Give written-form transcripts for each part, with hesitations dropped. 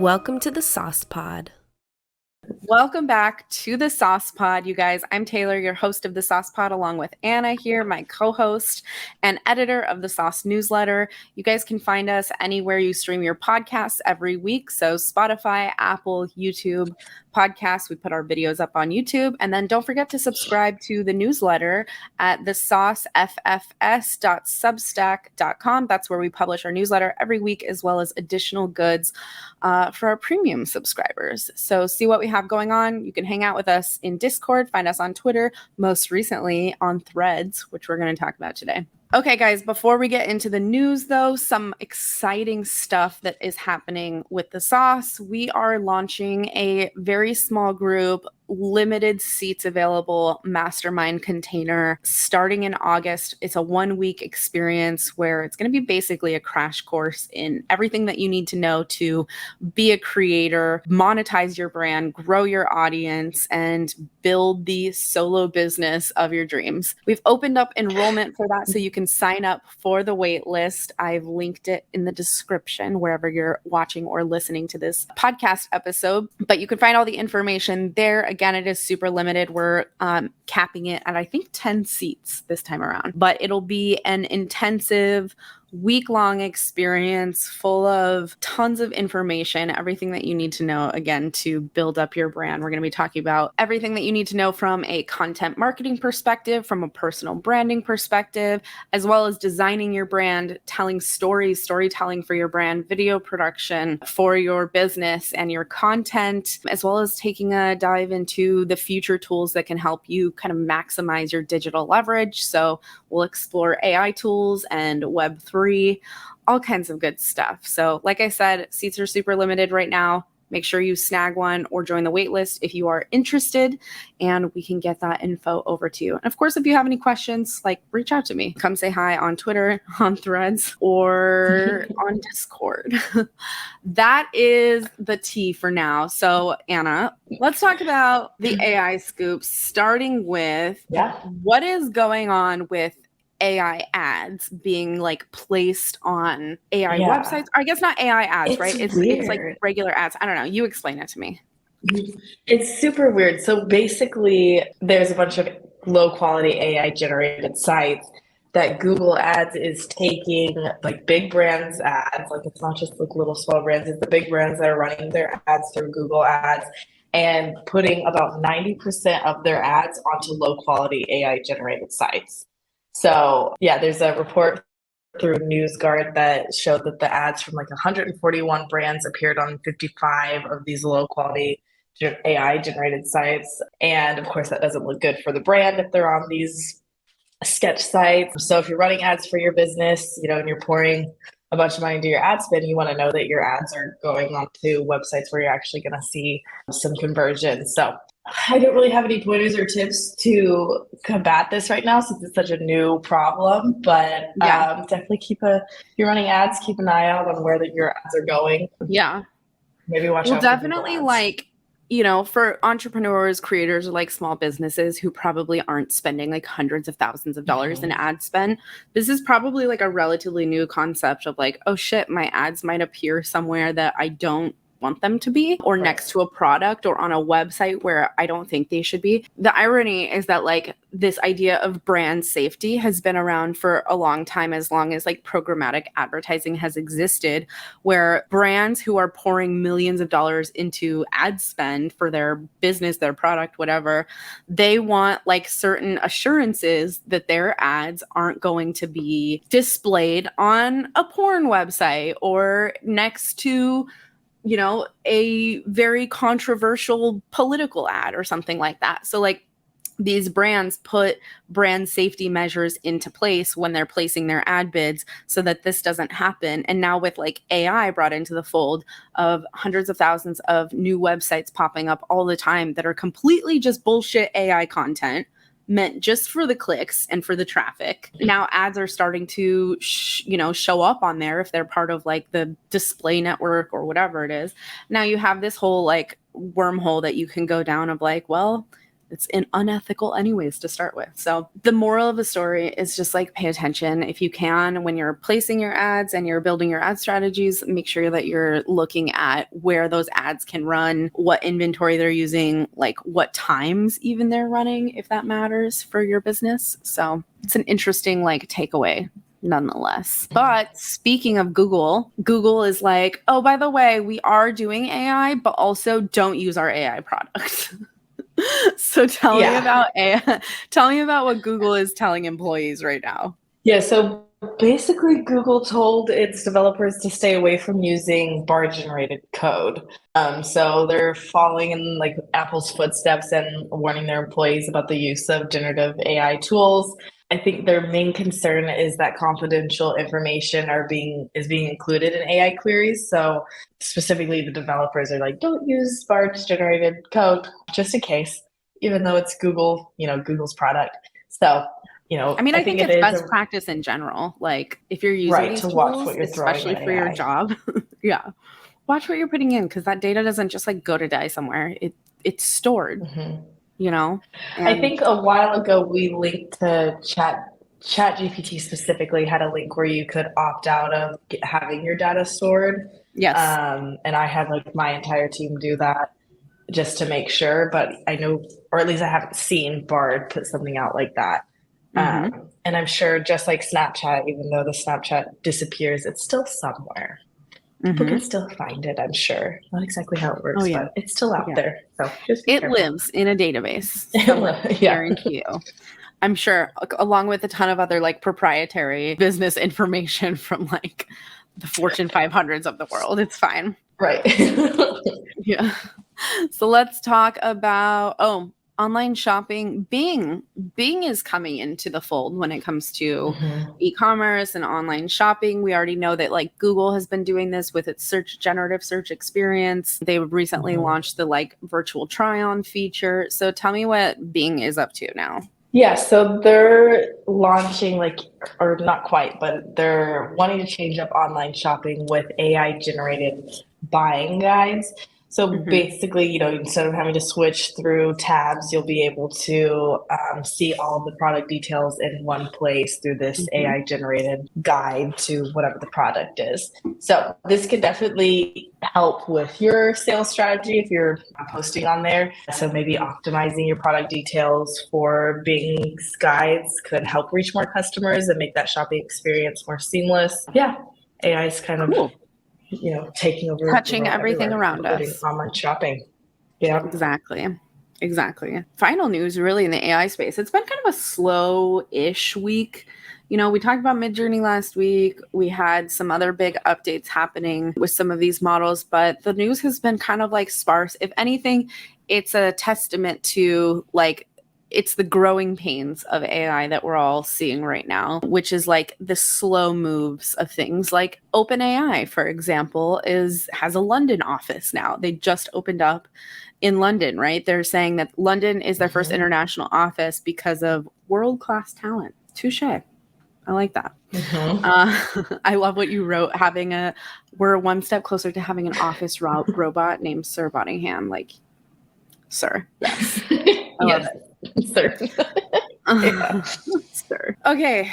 Welcome to the Sauce Pod. Welcome back to the Sauce Pod, you guys. I'm Taylor, your host of the Sauce Pod, along with Anna here, my co-host and editor of the Sauce newsletter. You guys can find us anywhere you stream your podcasts every week. So Spotify, Apple, YouTube podcasts. We put our videos up on YouTube. And then don't forget to subscribe to the newsletter at thesauceffs.substack.com. That's where we publish our newsletter every week, as well as additional goods for our premium subscribers. So see what we have going on. You can hang out with us in Discord, find us on Twitter, most recently on Threads, which we're going to talk about today. Okay, guys, before we get into the news, though, some exciting stuff that is happening with the sauce. We are launching a very small group, limited seats available mastermind container starting in August. It's a 1-week experience where it's going to be basically a crash course in everything that you need to know to be a creator, monetize your brand, grow your audience, and build the solo business of your dreams. We've opened up enrollment for that, so you can sign up for the wait list. I've linked it in the description wherever you're watching or listening to this podcast episode, but you can find all the information there. Again, it is super limited. We're capping it at, I think, 10 seats this time around, but it'll be an intensive week-long experience full of tons of information, everything that you need to know, again, to build up your brand. We're going to be talking about everything that you need to know from a content marketing perspective, from a personal branding perspective, as well as designing your brand, telling stories, storytelling for your brand, video production for your business and your content, as well as taking a dive into the future tools that can help you kind of maximize your digital leverage. So we'll explore AI tools and Web3, all kinds of good stuff. So like I said, seats are super limited right now. Make sure you snag one or join the waitlist if you are interested, and we can get that info over to you. And of course, if you have any questions, like, reach out to me. Come say hi on Twitter, on Threads, or on Discord. That is the tea for now. So Anna, let's talk about the AI scoops, starting with what is going on with AI ads being like placed on AI websites. I guess not AI ads, right? It's like regular ads. I don't know. You explain it to me. It's super weird. So basically, there's a bunch of low quality AI generated sites that Google Ads is taking, like big brands ads. Like, it's not just like little small brands, it's the big brands that are running their ads through Google Ads and putting about 90% of their ads onto low quality AI generated sites. So yeah, there's a report through NewsGuard that showed that the ads from like 141 brands appeared on 55 of these low quality AI generated sites. And of course, that doesn't look good for the brand if they're on these sketch sites. So if you're running ads for your business, and you're pouring a bunch of money into your ad spend, you want to know that your ads are going onto websites where you're actually going to see some conversion. So I don't really have any pointers or tips to combat this right now since it's such a new problem, but definitely you're running ads, keep an eye out on where your ads are going. Yeah. Maybe watch out. Well, definitely for entrepreneurs, creators, or like small businesses who probably aren't spending like hundreds of thousands of dollars in ad spend, this is probably like a relatively new concept of like, oh shit, my ads might appear somewhere that I don't want them to be, or next to a product or on a website where I don't think they should be. The irony is that like this idea of brand safety has been around for a long time, as long as like programmatic advertising has existed, where brands who are pouring millions of dollars into ad spend for their business, their product, whatever, they want like certain assurances that their ads aren't going to be displayed on a porn website or next to a very controversial political ad or something like that. So like these brands put brand safety measures into place when they're placing their ad bids so that this doesn't happen. And now with like AI brought into the fold of hundreds of thousands of new websites popping up all the time that are completely just bullshit AI content meant just for the clicks and for the traffic. Now ads are starting to, show up on there if they're part of like the display network or whatever it is. Now you have this whole like wormhole that you can go down of like, well, It's unethical anyways to start with. So the moral of the story is just like pay attention if you can when you're placing your ads and you're building your ad strategies. Make sure that you're looking at where those ads can run, what inventory they're using, like what times even they're running, if that matters for your business. So it's an interesting like takeaway nonetheless. But speaking of Google, Google is like, oh, by the way, we are doing AI, but also don't use our AI product. So tell me about AI. Tell me about what Google is telling employees right now. Yeah, so basically Google told its developers to stay away from using bar generated code. So they're following in like Apple's footsteps and warning their employees about the use of generative AI tools. I think their main concern is that confidential information is being included in AI queries. So specifically the developers are like, don't use Spark generated code just in case, even though it's Google, Google's product. So, I mean, I think it it's is best practice in general. Like if you're using these to tools, watch what you're throwing especially at for your AI. job, yeah, watch what you're putting in because that data doesn't just like go to die somewhere. It's stored. Mm-hmm. And I think a while ago we linked to ChatGPT specifically had a link where you could opt out of having your data stored. Yes. And I had like my entire team do that just to make sure. But I know, or at least I haven't seen Bard put something out like that. And I'm sure just like Snapchat, even though the Snapchat disappears, it's still somewhere. People can still find it, I'm sure. Not exactly how it works, but it's still out there. So just be careful. Lives in a database. I guarantee you. I'm sure, along with a ton of other like proprietary business information from like the Fortune 500s of the world. It's fine. Right. Yeah. So let's talk about, online shopping. Bing is coming into the fold when it comes to e-commerce and online shopping. We already know that like Google has been doing this with its generative search experience. They recently launched the like virtual try-on feature. So tell me what Bing is up to now. Yeah, so they're launching or not quite, but they're wanting to change up online shopping with AI generated buying guides. So basically, instead of having to switch through tabs, you'll be able to see all of the product details in one place through this AI generated guide to whatever the product is. So this could definitely help with your sales strategy if you're posting on there. So maybe optimizing your product details for Bing's guides could help reach more customers and make that shopping experience more seamless. Yeah, AI is kind of taking over, touching everything around us, online shopping. Yeah, exactly. Final news really in the AI space. It's been kind of a slow-ish week. We talked about Midjourney last week. We had some other big updates happening with some of these models, but the news has been kind of like sparse. If anything, it's a testament to like it's the growing pains of AI that we're all seeing right now, which is like the slow moves of things. Like OpenAI, for example, has a London office now. They just opened up in London, right? They're saying that London is their first international office because of world-class talent. Touche. I like that. I love what you wrote, we're one step closer to having an office robot named Sir Bottingham. Like, sir. Yes. I love it. Sir. Sir. Okay,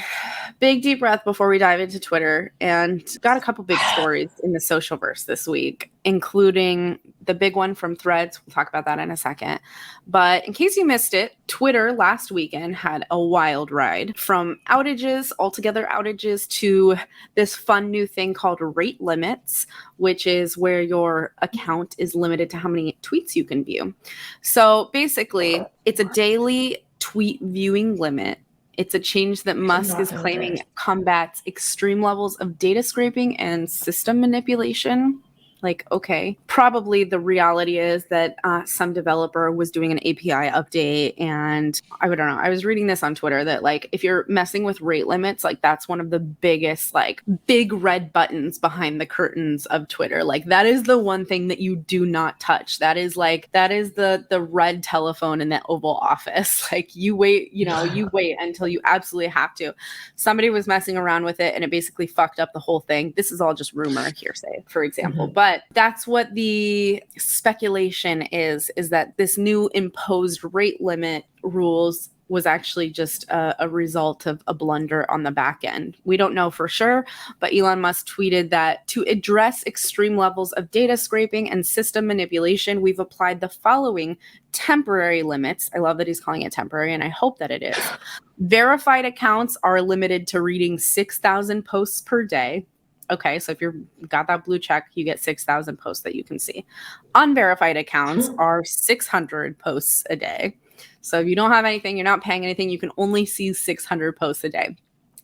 big deep breath before we dive into Twitter, and got a couple big stories in the social verse this week, including the big one from Threads. We'll talk about that in a second. But in case you missed it, Twitter last weekend had a wild ride from altogether outages, to this fun new thing called rate limits, which is where your account is limited to how many tweets you can view. So basically, it's a daily tweet viewing limit. It's a change that Musk is claiming combats extreme levels of data scraping and system manipulation. Like, okay, probably the reality is that some developer was doing an API update, and I don't know. I was reading this on Twitter that like if you're messing with rate limits, like that's one of the biggest like big red buttons behind the curtains of Twitter. Like that is the one thing that you do not touch. That is the red telephone in the Oval Office. Like you wait until you absolutely have to. Somebody was messing around with it, and it basically fucked up the whole thing. This is all just rumor, hearsay, for example, but But that's what the speculation is that this new imposed rate limit rules was actually just a result of a blunder on the back end. We don't know for sure, but Elon Musk tweeted that to address extreme levels of data scraping and system manipulation, we've applied the following temporary limits. I love that he's calling it temporary, and I hope that it is. Verified accounts are limited to reading 6,000 posts per day. Okay, so if you've got that blue check, you get 6,000 posts that you can see. Unverified accounts are 600 posts a day. So if you don't have anything, you're not paying anything, you can only see 600 posts a day.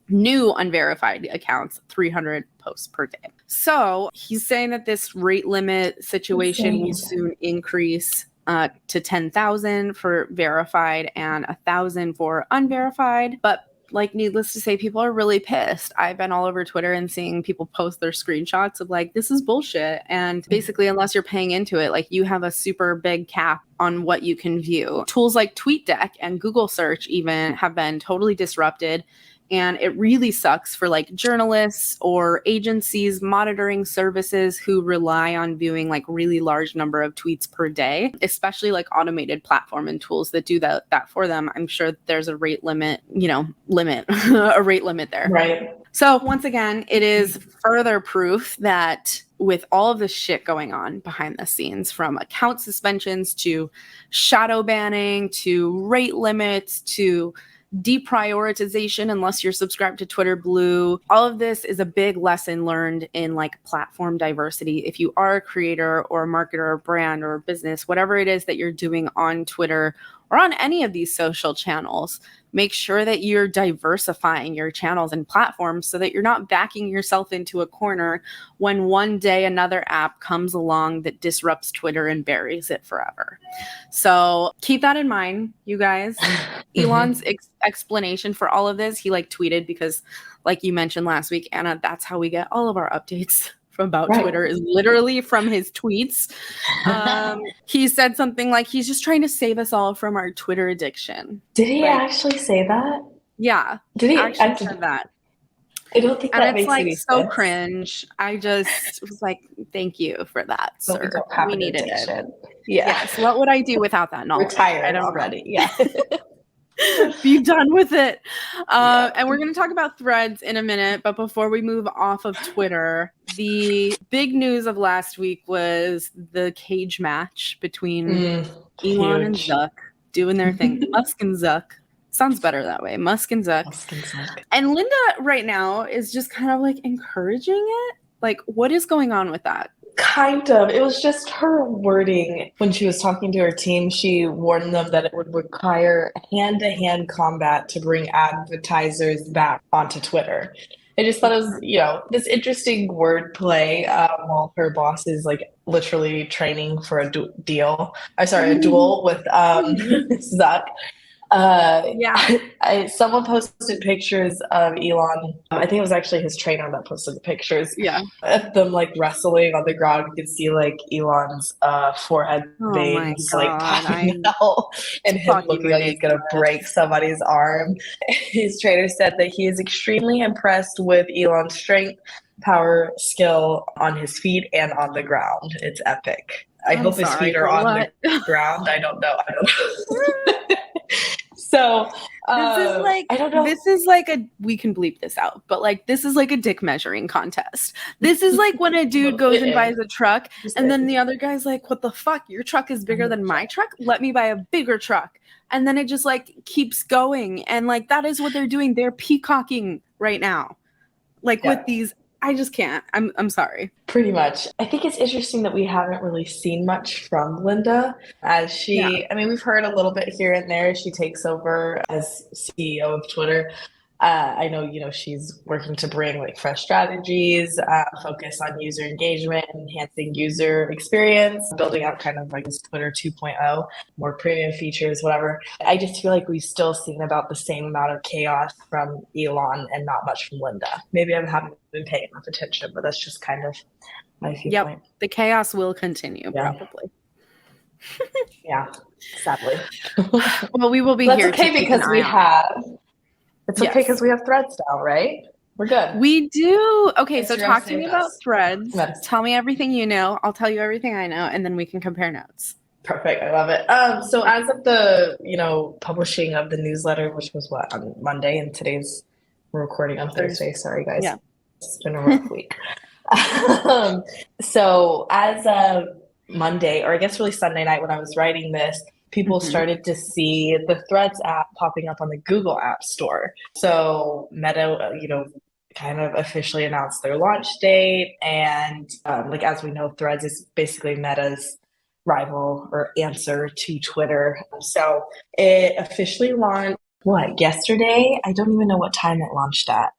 New unverified accounts, 300 posts per day. So he's saying that this rate limit situation will soon increase to 10,000 for verified and 1,000 for unverified. But like, needless to say, people are really pissed. I've been all over Twitter and seeing people post their screenshots of like, this is bullshit. And basically, unless you're paying into it, like, you have a super big cap on what you can view. Tools like TweetDeck and Google search even have been totally disrupted. And it really sucks for like journalists or agencies, monitoring services who rely on viewing like really large number of tweets per day, especially like automated platform and tools that do that for them. I'm sure there's a rate limit, a rate limit there. Right. So once again, it is further proof that with all of this shit going on behind the scenes, from account suspensions to shadow banning to rate limits to deprioritization unless you're subscribed to Twitter Blue. All of this is a big lesson learned in like platform diversity. If you are a creator or a marketer or brand or a business, whatever it is that you're doing on Twitter or on any of these social channels, make sure that you're diversifying your channels and platforms so that you're not backing yourself into a corner when one day another app comes along that disrupts Twitter and buries it forever. So keep that in mind, you guys. Elon's explanation for all of this, he like tweeted, because like you mentioned last week, Anna, that's how we get all of our updates from about Twitter, is literally from his tweets. He said something like he's just trying to save us all from our Twitter addiction. Did he actually say that? Yeah. Did he actually said that? I don't think that makes any sense. And it's like so cringe. I just was like, thank you for that, but sir. We needed it. Yeah. Yes. What would I do without that knowledge? Retired already. Yeah. Be done with it. And we're going to talk about Threads in a minute. But before we move off of Twitter, the big news of last week was the cage match between Elon and Zuck doing their thing. Musk and Zuck. Sounds better that way. Musk and Zuck. And Linda right now is just kind of like encouraging it. Like, what is going on with that? Kind of. It was just her wording when she was talking to her team. She warned them that it would require hand-to-hand combat to bring advertisers back onto Twitter. I just thought it was, this interesting wordplay while her boss is like literally training for a duel with Zuck. Someone posted pictures of Elon. I think it was actually his trainer that posted the pictures. Yeah, of them like wrestling on the ground. You could see like Elon's forehead veins like popping out, and him looking like he's gonna break somebody's arm. His trainer said that he is extremely impressed with Elon's strength, power, skill on his feet and on the ground. It's epic. I hope his feet are on the ground. I don't know. So this is like, I don't know. This is like we can bleep this out, but like, this is like a dick measuring contest. This is like when a dude goes and buys a truck and then the other guy's like, what the fuck? Your truck is bigger than my truck? Let me buy a bigger truck. And then it just like keeps going. And like, that is what they're doing. They're peacocking right now. Like with these, I just can't. I'm sorry. Pretty much. I think it's interesting that we haven't really seen much from Linda as she, I mean, we've heard a little bit here and there. She takes over as CEO of Twitter. I know, she's working to bring like fresh strategies, focus on user engagement, enhancing user experience, building out kind of like this Twitter 2.0, more premium features, whatever. I just feel like we've still seen about the same amount of chaos from Elon and not much from Linda. Maybe I haven't been paying enough attention, but that's just kind of my viewpoint. Yep, the chaos will continue probably. Yeah, sadly. Well, we will be that's here. Okay, because we have. It's okay because we have Threads now, right? We're good. We do. Okay, so Instagram talk to me saved about us. Threads. Medicine. Tell me everything you know. I'll tell you everything I know, and then we can compare notes. Perfect. I love it. So as of the, publishing of the newsletter, which was what, on Monday, and we're recording on Thursday. Sorry, guys. Yeah. It's been a rough week. So as of Monday, or I guess really Sunday night when I was writing this, people started to see the Threads app popping up on the Google App Store. So Meta, kind of officially announced their launch date. And as we know, Threads is basically Meta's rival or answer to Twitter. So it officially launched, yesterday? I don't even know what time it launched at.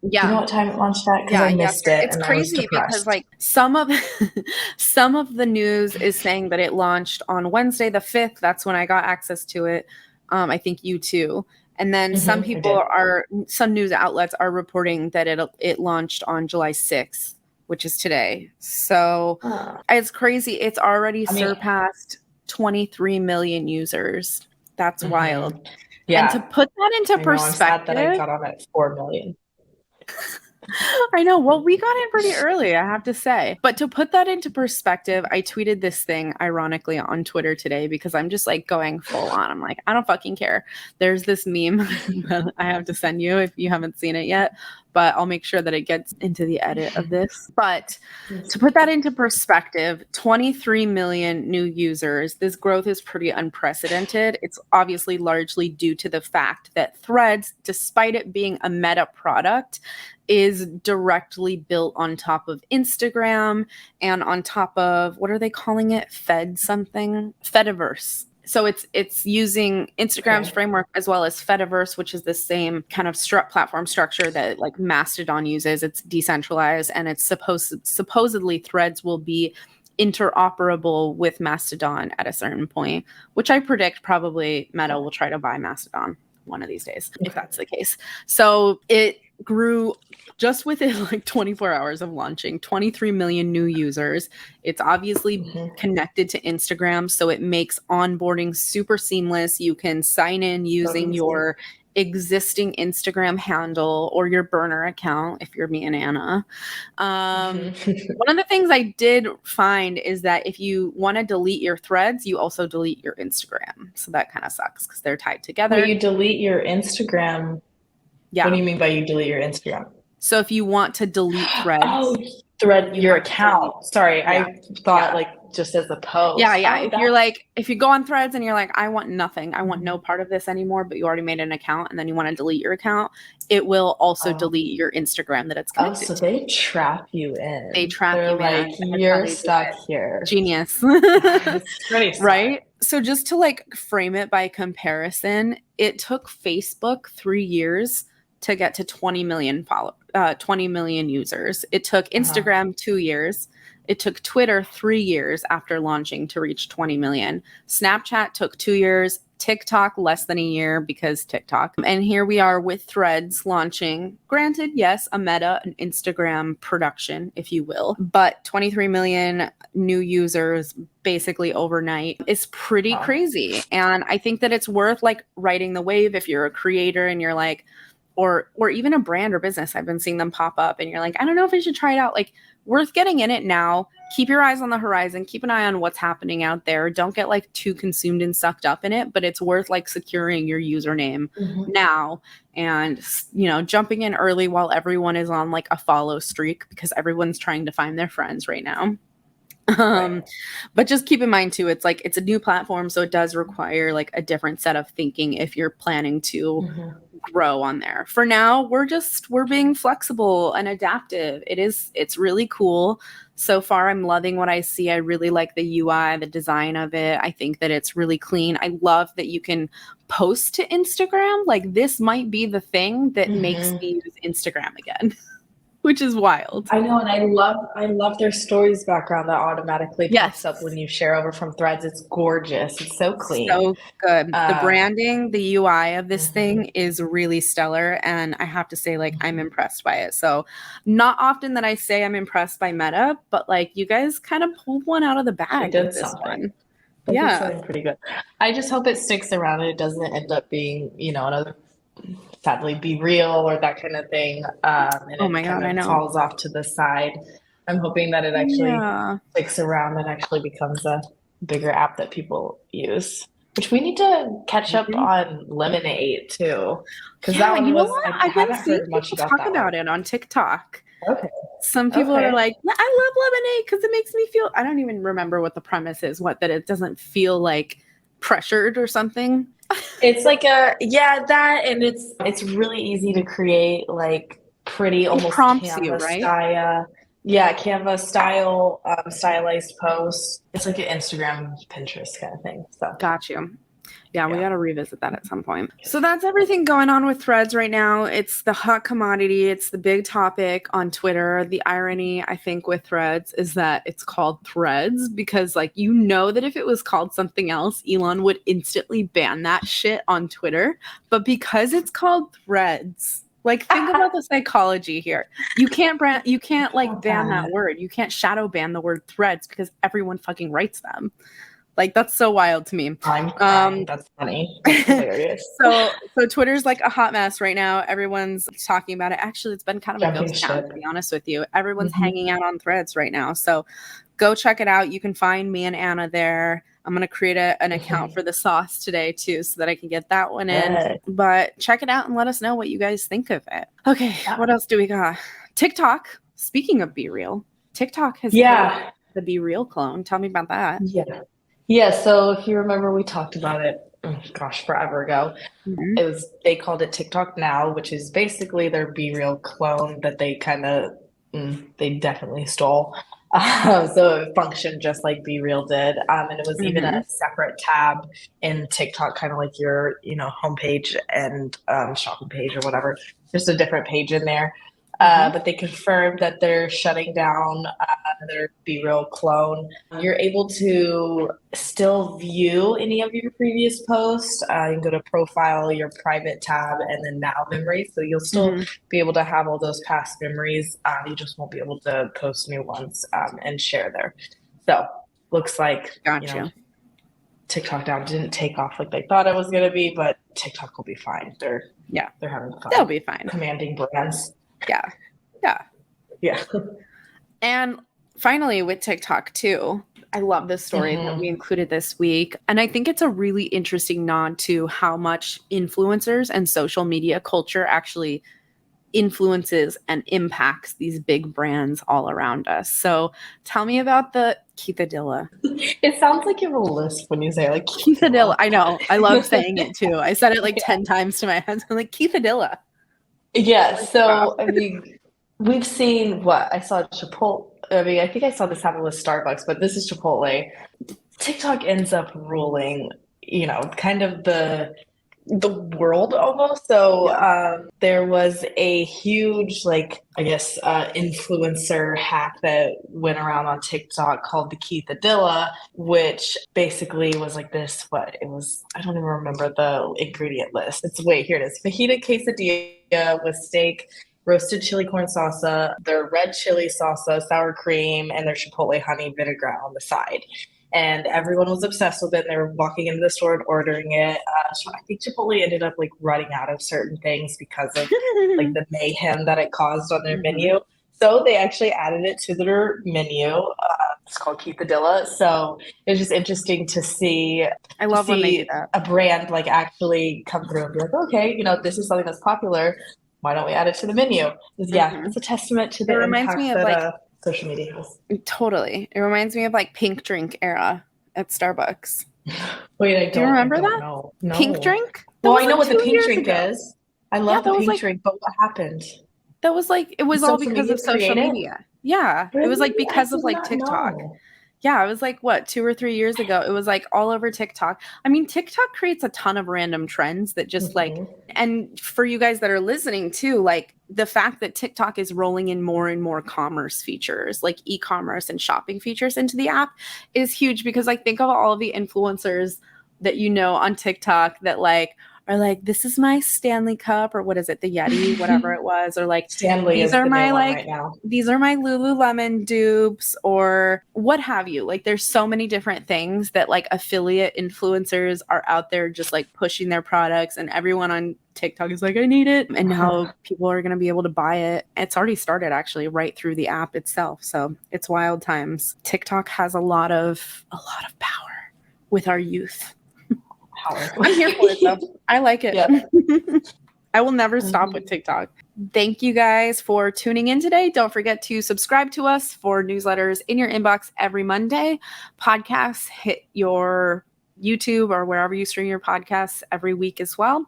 Yeah. Do you know what time it launched at? Because I missed it. It's crazy because some of the news is saying that it launched on Wednesday the 5th. That's when I got access to it. I think you too. And then some news outlets are reporting that it launched on July 6th, which is today. So it's crazy. It's already surpassed 23 million users. That's wild. Yeah. And to put that into perspective, I'm sad that I got on at 4 million. I know. Well, we got in pretty early, I have to say. But to put that into perspective, I tweeted this thing ironically on Twitter today because I'm just like going full on. I'm like, I don't fucking care. There's this meme that I have to send you if you haven't seen it yet, but I'll make sure that it gets into the edit of this. But to put that into perspective, 23 million new users, this growth is pretty unprecedented. It's obviously largely due to the fact that Threads, despite it being a Meta product, is directly built on top of Instagram and on top of, what are they calling it? Fediverse. So it's using Instagram's framework as well as Fediverse, which is the same kind of platform structure that like Mastodon uses. It's decentralized, and it's supposedly Threads will be interoperable with Mastodon at a certain point, which I predict probably Meta will try to buy Mastodon one of these days, if that's the case. So it grew just within like 24 hours of launching, 23 million new users. It's obviously connected to Instagram, so it makes onboarding super seamless. You can sign in using your existing Instagram handle or your burner account if you're me and Anna. One of the things I did find is that if you want to delete your Threads, you also delete your Instagram. So that kind of sucks because they're tied together. Well, you delete your Instagram. Yeah. What do you mean by you delete your Instagram? So if you want to delete Threads, your account. Sorry, I thought like just as a post. Yeah. If you go on Threads and you're like, I want nothing, I want no part of this anymore, but you already made an account and then you want to delete your account, it will also delete your Instagram that it's connected to. So they trap you in. They trap you in. Like, you're stuck here. Genius. It's pretty sad. Right? So just to like frame it by comparison, it took Facebook 3 years to get to 20 million users. It took Instagram 2 years. It took Twitter 3 years after launching to reach 20 million. Snapchat took 2 years. TikTok less than a year because TikTok. And here we are with Threads launching. Granted, yes, a Meta, an Instagram production, if you will, but 23 million new users basically overnight is pretty crazy. And I think that it's worth like riding the wave if you're a creator and you're like, or even a brand or business. I've been seeing them pop up and you're like, I don't know if I should try it out. Like, worth getting in it now. Keep your eyes on the horizon. Keep an eye on what's happening out there. Don't get like too consumed and sucked up in it, but it's worth like securing your username now and, jumping in early while everyone is on like a follow streak because everyone's trying to find their friends right now. But just keep in mind too, it's like, it's a new platform. So it does require like a different set of thinking if you're planning to grow on there. For now, we're being flexible and adaptive. It's really cool. So far, I'm loving what I see. I really like the UI, the design of it. I think that it's really clean. I love that you can post to Instagram. Like, this might be the thing that makes me use Instagram again. Which is wild. I know, and I love their stories background that automatically pops up when you share over from Threads. It's gorgeous. It's so clean. So good. The branding, the UI of this thing is really stellar, and I have to say, like, I'm impressed by it. So not often that I say I'm impressed by Meta, but like, you guys kind of pulled one out of the bag with this one. They did something pretty good. I just hope it sticks around and it doesn't end up being, another sadly Be Real or that kind of thing. And Oh it my God, kind I of know. falls off to the side. I'm hoping that it actually Yeah. sticks around and actually becomes a bigger app that people use. Which we need to catch up on Lemonade too. Because that Yeah, one you know was, what? I I've been haven't seeing heard much people about talk that one. about it on TikTok. Okay. Some people are like, "Yeah, I love lemonade because it makes me feel," I don't even remember what the premise is, that it doesn't feel like pressured or something. It's like that, and it's really easy to create like pretty It almost prompts you, Canva right? style. Yeah, Canva style, stylized posts. It's like an Instagram, Pinterest kind of thing. So Got you. Yeah, we yeah. got to revisit that at some point. So that's everything going on with Threads right now. It's the hot commodity. It's the big topic on Twitter. The irony, I think, with Threads is that it's called Threads because, like, you know that if it was called something else, Elon would instantly ban that shit on Twitter. But because it's called Threads, like, think about the psychology here. You can't ban that word. You can't shadow ban the word Threads because everyone fucking writes them. Like, that's so wild to me. I'm crying. That's funny. That's hilarious. So Twitter's like a hot mess right now. Everyone's talking about it. Actually, it's been kind of a Jumping ghost town, ship. to be honest with you. Everyone's Mhm. hanging out on Threads right now. So go check it out. You can find me and Anna there. I'm going to create an account for the sauce today, too, so that I can get that one in. Yes. But check it out and let us know what you guys think of it. Okay, what else do we got? TikTok. Speaking of Be Real, TikTok has Yeah. the Be Real clone. Tell me about that. Yeah. Yeah. So if you remember, we talked about it, gosh, forever ago. Mhm. They called it TikTok Now, which is basically their Be Real clone that they kind of they definitely stole. So it functioned just like Be Real did, and it was even a separate tab in TikTok, kind of like your homepage and shopping page or whatever, just a different page in there. But they confirmed that they're shutting down their Be Real clone. You're able to still view any of your previous posts. You can go to profile, your private tab, and then now memories. So you'll still be able to have all those past memories. You just won't be able to post new ones and share there. So looks like TikTok Now didn't take off like they thought it was going to be, but TikTok will be fine. They're having fun. They'll be fine. Commanding brands. Yeah. And finally, with TikTok too, I love this story that we included this week. And I think it's a really interesting nod to how much influencers and social media culture actually influences and impacts these big brands all around us. So tell me about the Keepadilla. It sounds like you have a list when you say like Keepadilla. I know. I love saying it too. I said it like 10 times to my husband, like Keepadilla. Yeah, so I mean, we've seen what I saw Chipotle. I mean, I think I saw this happen with Starbucks, but this is Chipotle. TikTok ends up ruling, kind of the world almost. So there was a huge, like, I guess, influencer hack that went around on TikTok called the Keepadilla, which basically was like this. What it was, I don't even remember the ingredient list. Here it is: fajita quesadilla with steak, roasted chili corn salsa, their red chili salsa, sour cream, and their chipotle honey vinaigrette on the side. And everyone was obsessed with it. They were walking into the store and ordering it. So I think Chipotle ended up like running out of certain things because of like the mayhem that it caused on their menu. So they actually added it to their menu. It's called Keepadilla. So it was just interesting to see. I love when they do that. A brand like actually come through and be like, okay, this is something that's popular. Why don't we add it to the menu? It's a testament to the impact that social media has. Totally. It reminds me of like pink drink era at Starbucks. Wait, do you remember that? No. Pink drink? Well, I know what the pink drink is. I love the pink drink, but what happened? That was like, it was all because of social media. Yeah. It was like because of like TikTok. Yeah, it was like, 2 or 3 years ago. It was like all over TikTok. I mean, TikTok creates a ton of random trends that just like, and for you guys that are listening too, like the fact that TikTok is rolling in more and more commerce features, like e-commerce and shopping features into the app is huge because like think of all of the influencers that on TikTok that like or like, this is my Stanley cup, or what is it, the Yeti, whatever it was, or like, Stanley these is are the my new one like right now. these are my Lululemon dupes, or what have you. Like, there's so many different things that like affiliate influencers are out there just like pushing their products, and everyone on TikTok is like, I need it. And now people are going to be able to buy it. It's already started actually right through the app itself. So it's wild times. TikTok has a lot of power with our youth. I'm here for it though. I like it. Yep. I will never stop with TikTok. Thank you guys for tuning in today. Don't forget to subscribe to us for newsletters in your inbox every Monday. Podcasts hit your YouTube or wherever you stream your podcasts every week as well.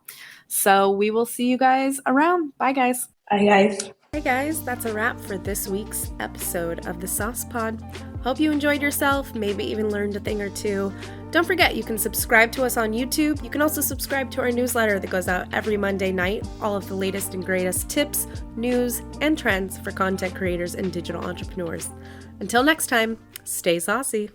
So we will see you guys around. Bye, guys. Bye, guys. Hey guys, that's a wrap for this week's episode of the Sauce Pod. Hope you enjoyed yourself, maybe even learned a thing or two. Don't forget, you can subscribe to us on YouTube. You can also subscribe to our newsletter that goes out every Monday night. All of the latest and greatest tips, news, and trends for content creators and digital entrepreneurs. Until next time, stay saucy.